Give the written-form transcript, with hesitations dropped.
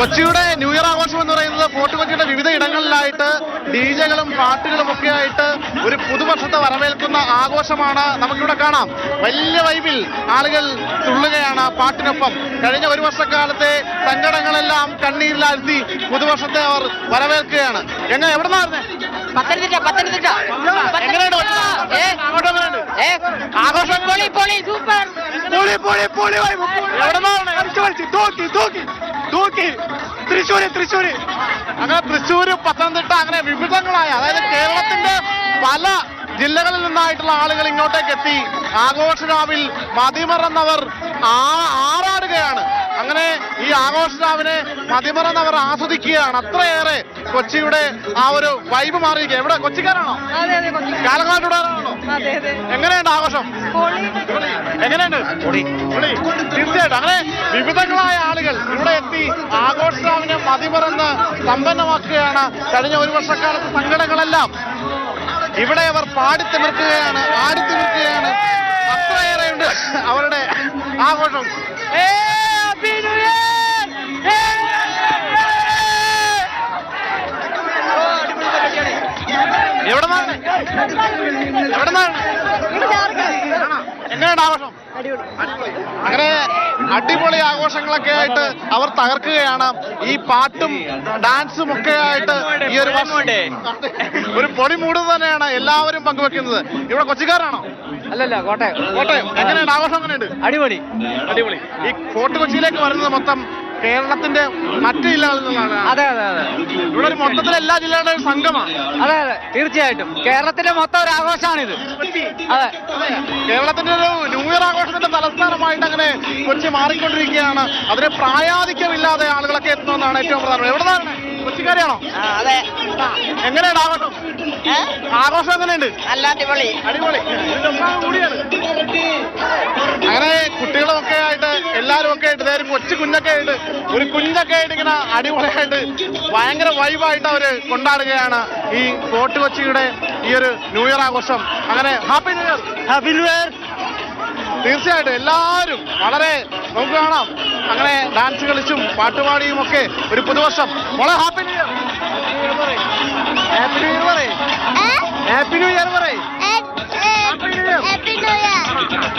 കൊച്ചിയുടെ new year ആഘോഷം എന്ന് പറയുന്നത് ഫോർട്ട് കൊച്ചിയുടെ വിവിധ ഇടങ്ങളിലായിട്ട് ഡിജെകളും പാട്ടുകളും ഒക്കെ ആയിട്ട് ഒരു പുതുവർഷത്തെ വരവേൽക്കുന്ന ആഘോഷമാണ് നമുക്കിവിടെ കാണാം. വലിയ വൈബിൽ ആളുകൾ തുള്ളുകയാണ് പാട്ടിനൊപ്പം. കഴിഞ്ഞ ഒരു വർഷക്കാലത്തെ സങ്കടങ്ങളെല്ലാം കണ്ണീരിലാഴ്ത്തി പുതുവർഷത്തെ അവർ വരവേൽക്കുകയാണ്. എങ്ങനെ എവിടെന്നായിരുന്നേ? പത്തനംതിട്ട. എങ്ങനെയുണ്ട് ആഘോഷം? സൂപ്പർ. തൃശ്ശൂര് അങ്ങനെ തൃശ്ശൂര്, പത്തനംതിട്ട അങ്ങനെ വിവിധങ്ങളായ, അതായത് കേരളത്തിന്റെ പല ജില്ലകളിൽ നിന്നായിട്ടുള്ള ആളുകൾ ഇങ്ങോട്ടേക്ക് എത്തി ആഘോഷരാവിൽ മതിമറന്നവർ ആറാടുകയാണ്. അങ്ങനെ ഈ ആഘോഷരാവിനെ മതിമറന്നവർ ആസ്വദിക്കുകയാണ്. അത്രയേറെ കൊച്ചിയുടെ ആ ഒരു വൈബ് മാറിയിരിക്കുക. എവിടെ കൊച്ചിക്കാരാണോ? കാലങ്ങാട്ടുകാരാണോ? എങ്ങനെയുണ്ട് ആഘോഷം? എങ്ങനെയുണ്ട്? തീർച്ചയായിട്ടും അങ്ങനെ വിവിധങ്ങളായ ആളുകൾ ഇവിടെ എത്തി ആഘോഷരാവിനെ മതിമറന്ന് സമ്പന്നമാക്കുകയാണ്. കഴിഞ്ഞ ഒരു വർഷക്കാലത്ത് സങ്കടങ്ങളെല്ലാം ഇവിടെ അവർ പാടിത്തിമിർക്കുകയാണ്, ആടിത്തിമിർക്കുകയാണ്. അത്രയേറെയുണ്ട് അവരുടെ ആഘോഷം. എവിടെന്നാണ്? എങ്ങനെയുണ്ട് ആഘോഷം? അങ്ങനെ അടിപൊളി ആഘോഷങ്ങളൊക്കെ ആയിട്ട് അവർ തകർക്കുകയാണ്. ഈ പാട്ടും ഡാൻസും ഒക്കെ ആയിട്ട് ഈ ഒരു ഒരു പൊടി മൂട് തന്നെയാണ് എല്ലാവരും പങ്കുവെക്കുന്നത്. ഇവിടെ കൊച്ചിക്കാരാണോ? അല്ലല്ല, കോട്ടയം. എങ്ങനെയുണ്ട് ആഘോഷം? എങ്ങനെയുണ്ട്? അടിപൊളി. ഈ ഫോർട്ട് കൊച്ചിയിലേക്ക് വരുന്നത് മൊത്തം കേരളത്തിന്റെ മറ്റു ജില്ലകളിൽ നിന്നാണ്. അതെ. ഇവിടെ ഒരു മൊത്തത്തിൽ എല്ലാ ജില്ലകളുടെ ഒരു സംഗമമാണ്. അതെ, തീർച്ചയായിട്ടും കേരളത്തിന്റെ മൊത്തം ഒരു ആഘോഷമാണിത്. അതെ, കേരളത്തിന്റെ ഒരു ന്യൂ ഇയർ ആഘോഷത്തിന്റെ തലസ്ഥാനമായിട്ട് അങ്ങനെ കൊച്ചി മാറിക്കൊണ്ടിരിക്കുകയാണ്. അതിന് പ്രായാധിക്യമില്ലാതെ ആളുകളൊക്കെ എത്തുന്നതാണ് ഏറ്റവും പ്രധാനം. എവിടെന്നാണ്? കൊച്ചിക്കാരിയാണോ? അതെ. എങ്ങനെയുണ്ട് ആഘോഷം? ആഘോഷം എങ്ങനെയുണ്ട്? നല്ല അടിപൊളി. കൂടിയാണ്. അങ്ങനെ കുട്ടികളൊക്കെ ആയിട്ട് എല്ലാവരും ഒക്കെ ആയിട്ട് ഒരു കൊച്ചു കുഞ്ഞൊക്കെ ആയിട്ട് ഇങ്ങനെ അടിപൊളിയായിട്ട് ഭയങ്കര വൈബായിട്ട് അവര് കൊണ്ടാടുകയാണ് ഈ ഫോർട്ട് കൊച്ചിയുടെ ഈ ഒരു ന്യൂ ഇയർ ആഘോഷം. അങ്ങനെ happy new year. Happy new year. തീർച്ചയായിട്ടും എല്ലാവരും വളരെ നമുക്ക് കാണാം അങ്ങനെ ഡാൻസ് കളിച്ചും പാട്ടുപാടിയും ഒക്കെ ഒരു പുതുവർഷം. വളരെ happy new year. Happy new year പറയും. ഹാപ്പി ന്യൂ ഇയർ പറയും.